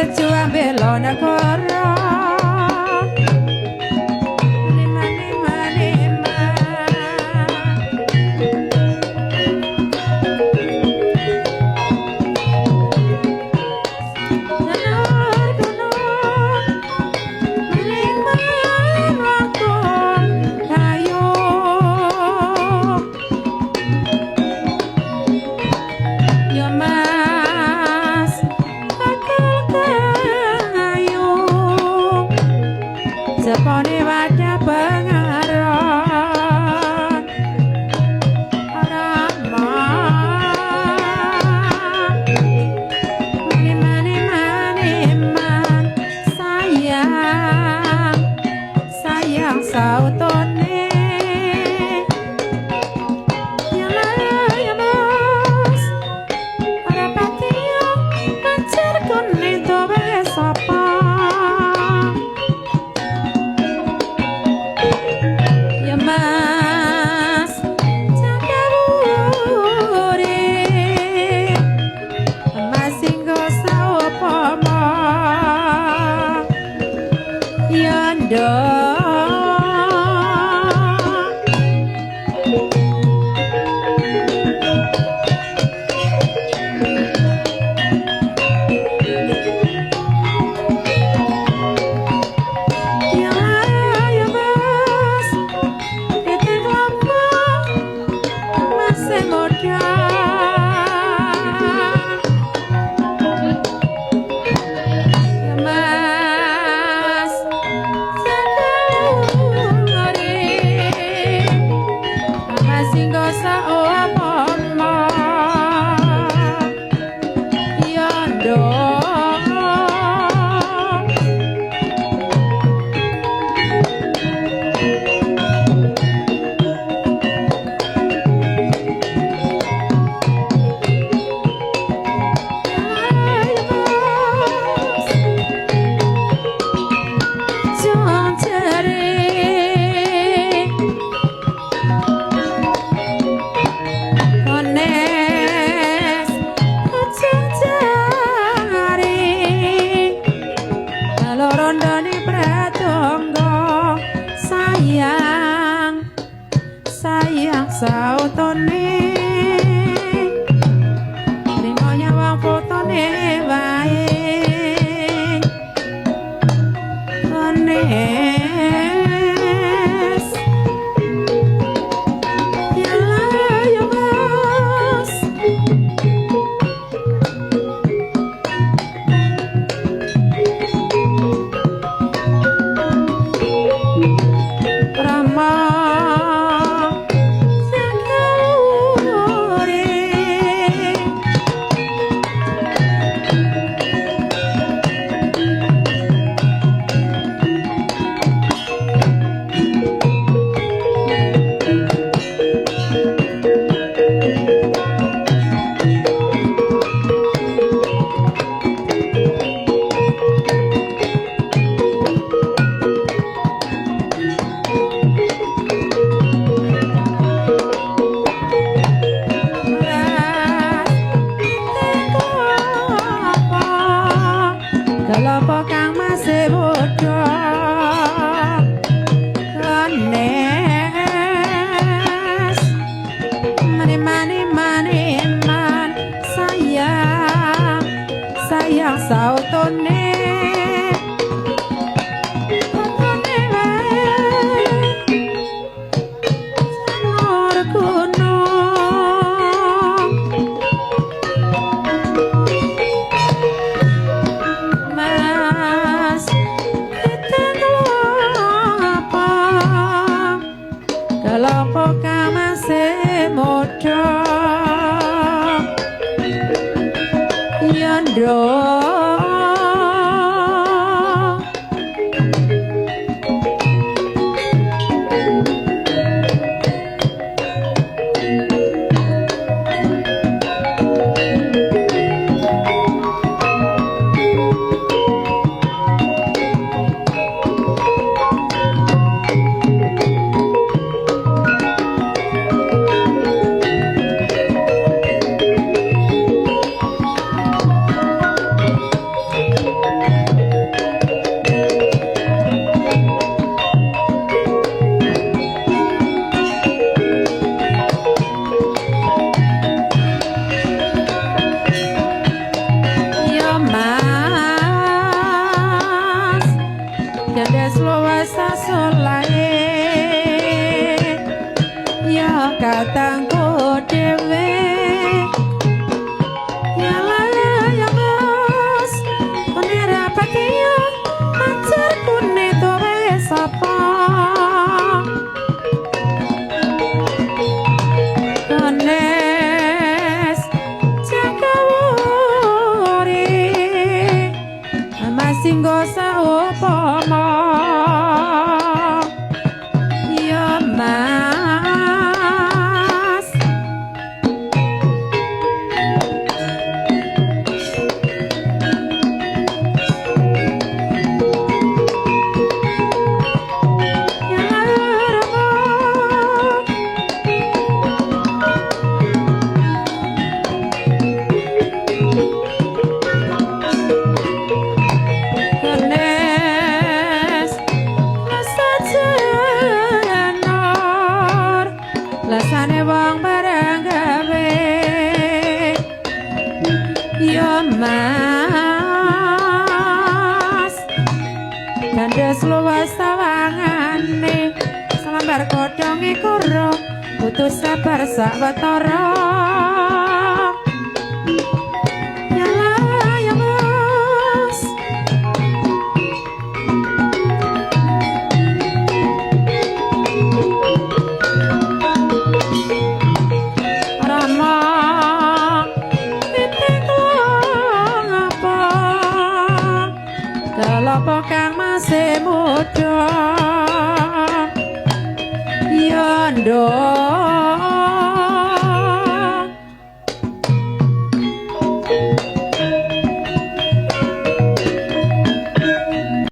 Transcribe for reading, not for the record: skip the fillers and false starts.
Berjuang bela negara Sepone wadah pengaruh Rama Mani-mani-mani-man Sayang sautone Ya mas Ora patio pacar kone tobe sapa Mas Cakabure Masinggo sawapama Yondo sayang sautone Rimonya wong fotone wae Kones Yalah ya mas Rama Kelapa kang masih bodoh Kenes Mani-mani-mani-man Sayang sautone Fotone wae Sanur gunung Mas kita kelapa kang masih muda Yondo katangku dewe ya lala ya bos penera patiyo macer kune towe sapa Ganes Jakawuri masinggo saupama ya mas ya larang Ganes masajenor lasane wong bareng gawe ya mas kandes luwes sawangane salambar kodhonge karo putus sabar sawetara ya lah ya mas Rama titik apa kelopo kang masih muda ya ndok